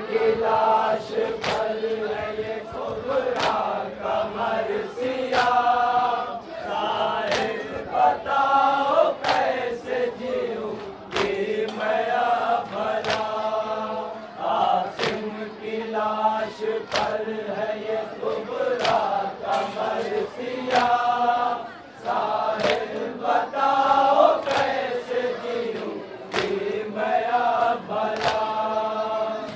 की लाश पर है ये कुबरा का मरसिया। साहिब बताओ कैसे जीऊंगी मैं अब भला। आसिम की लाश पर है ये कुबरा का मरसिया। साहिब बताओ कैसे जीऊंगी मैं अब भला।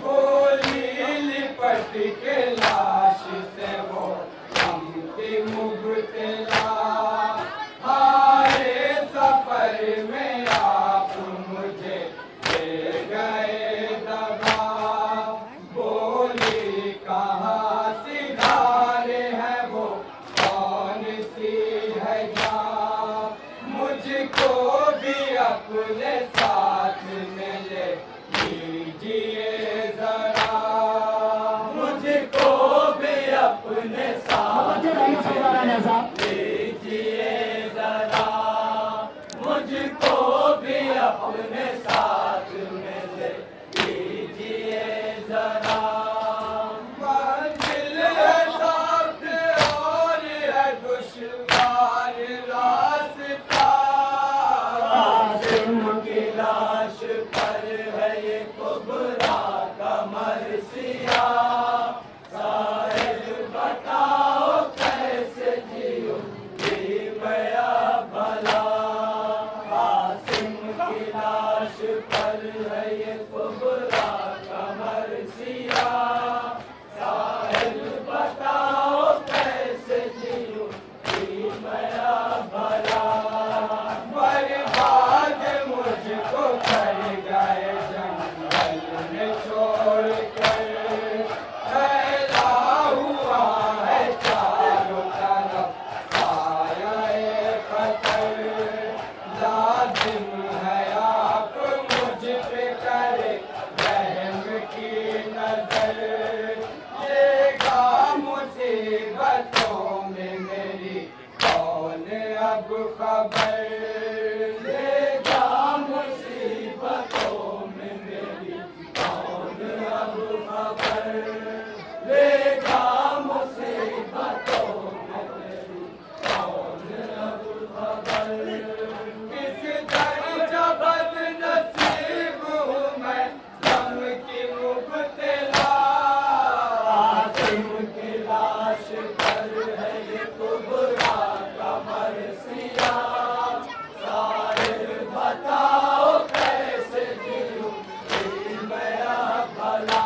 गोली लिपट के लाश से वो थमती मुबतला। हाय सफर में आप मुझे ले गए दबा। बोली कहाँ सिधारे है वो कौन सी है जा। मुझको भी अपने साथ में ले लीजिए जरा। मुझको भी अपने साथ लीजिए जरा। मुझको भी अपने साथ में ले लीजिए जरा। मंजिल है सामने और है दुश्वार रास्ता। आसिम की लाश पर है ये कुबरा का मरसिया। साहिब बताओ कैसे जीऊंगी मैं अब भला। आसिम की लाश पर है ये कुबरा का मरसिया। साहिब बताओ कैसे जीऊंगी मैं अब भला। बर्बाद मुझको कर गए जंगल में छोड़ कर। फैला हुआ है चारों तरफ साया खतर। लाजिम है आप मुझ पे करे रहम की नजर। लेगा मुसीबतों में मेरी कौन अब खबर। लेगा मुसीबतों में मेरी कौन अब खबर। लेगा मुसीबतों में मेरी कौन अब खबर। किस दर्जा बदनसीब हूँ मैं गम की मुबतला। आसिम की लाश पर है ये कुबरा का मरसिया। साहिब बताओ कैसे जीऊंगी मैं अब भला।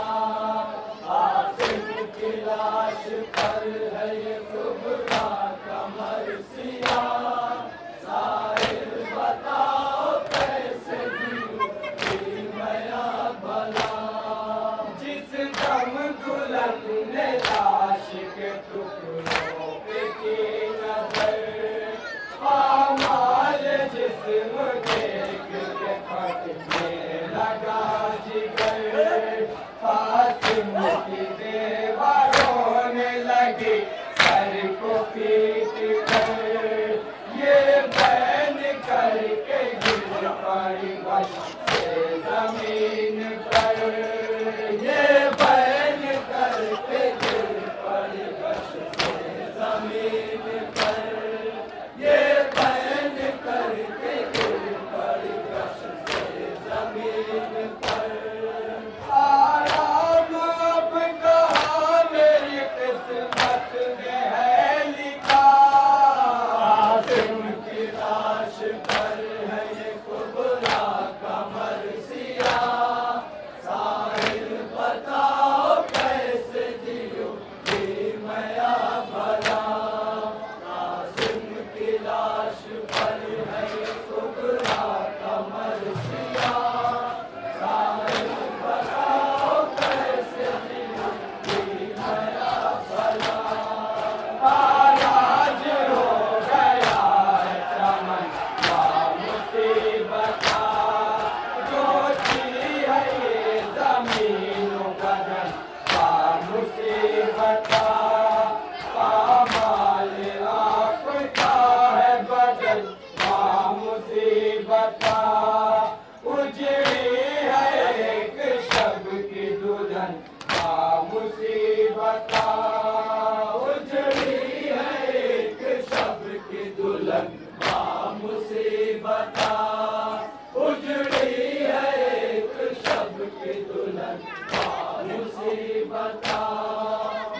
बता।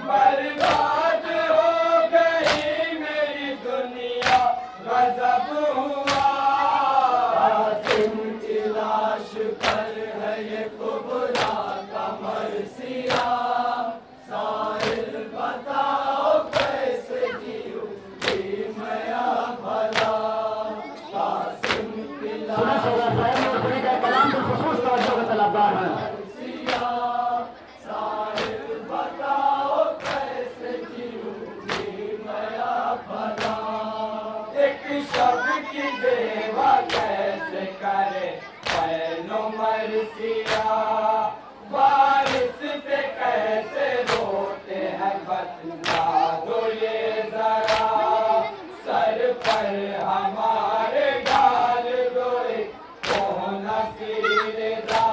बर्बाद हो गई मेरी दुनिया, गजब हुआ। कासिम की लाश पर है ये कुबरा का मरसिया। साहिल बताओ कैसे जीऊं मैं भला। कासिम की लाश कलाम बिलखुसूस तवज्जो का तलबगार है। साहिल बताओ कैसे जीऊंगी मैं भला। एक शब्द की देवा कैसे करे पैनो मरसिया। बारिश पे कैसे रोते हैं बता दो ये जरा। सर पर हमारे डाल दो कौन सीधा।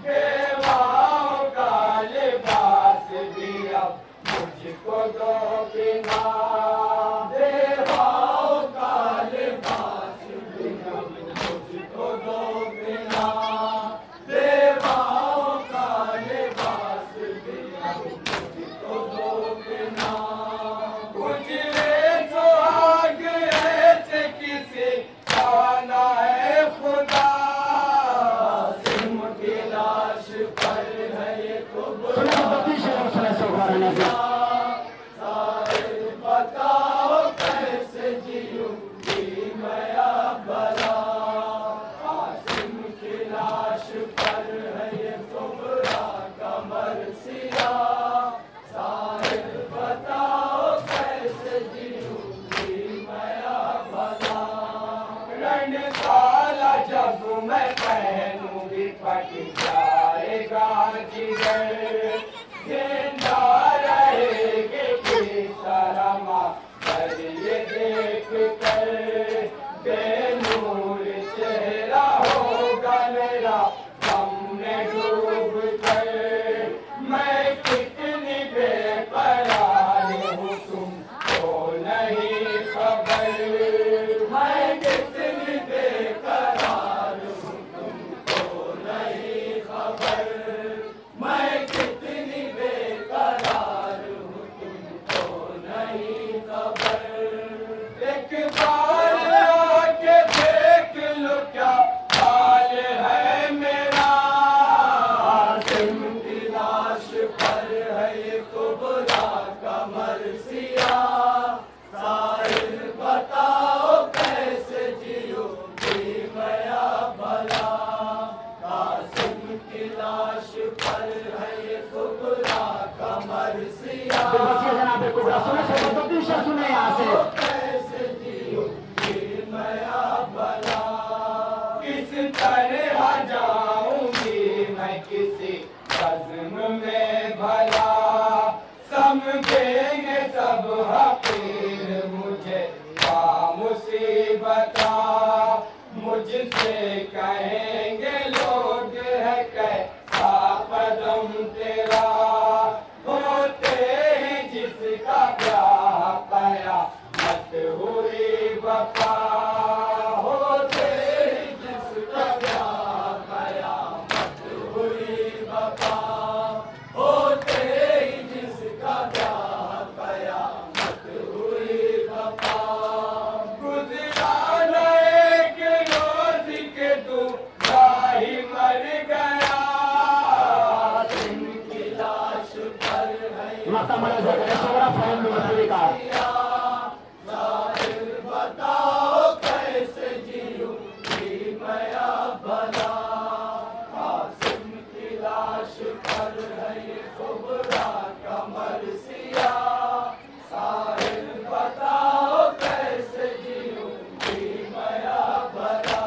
बेवाओं का लिबास भी अब मुझको दो बिना। बेवाओं का लिबास भी अब मुझको दो बिना। बेवाओं का लिबास भी अब मुझको दो बिना। उजले सुहाग ऐसे किसी जाना है खुदा। कासिम की लाश पर है ये कुबरा। साहिल बताओ कैसे जीऊंगी मैं भला। कासिम की लाश पर है ये कुबरा का मरसिया। साहिल बताओ कैसे जीऊंगी मैं भला। रणसाला जब मैं पहनूंगी फट जाएगा जिगर। जिंदा रहेगी बेशरमा पर ये देख कर। बेनूर चेहरा होगा मेरा गम में डूब कर। मैं कितनी बेकरार हूँ तुमको नहीं खबर। मैं कितनी बेकरार हूँ तुमको नहीं खबर। मैं कितनी बेकरार हूँ तुमको नहीं खबर। एक बार आके देख लो क्या हाल है मेरा। कासिम की लाश पर है ये कुबरा का मरसिया। साहिल बताओ कैसे जीऊंगी मैं भला। कासिम की लाश पर है ये कुबरा का मरसिया। सुने यहाँ से कैसे जीऊंगी मैं भला। किस तरह जाऊंगी मैं किसी बज़्म में भला। समझेंगे सब हकीर मुझे मुसीबता। मुझसे कहेंगे लोग है कैसा कदम तेरा। होते ही जिसका ब्याह पाया मत हुई वफा। होते ही जिसका ब्याह पाया मत हुई वफा। होते ही जिसका ब्याह पाया मत हुई वफा। गुजरा न एक रोज के तू ही मर गया। जिनकी लाश पर है साहिल बताओ कैसे जीऊंगी मैं भला। कासिम की लाश पर है ये कुबरा का मरसिया। साहिल बताओ कैसे जीऊंगी मैं भला।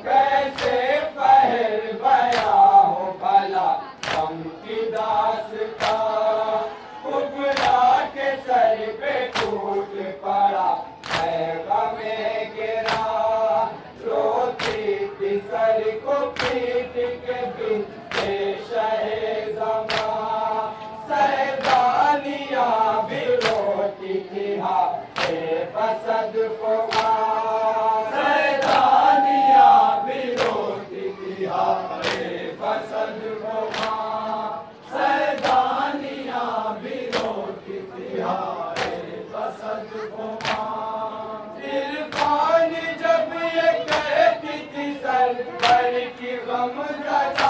कैसे पहर बया हो भला गम की दास का। कुबरा के सर पे हम सजा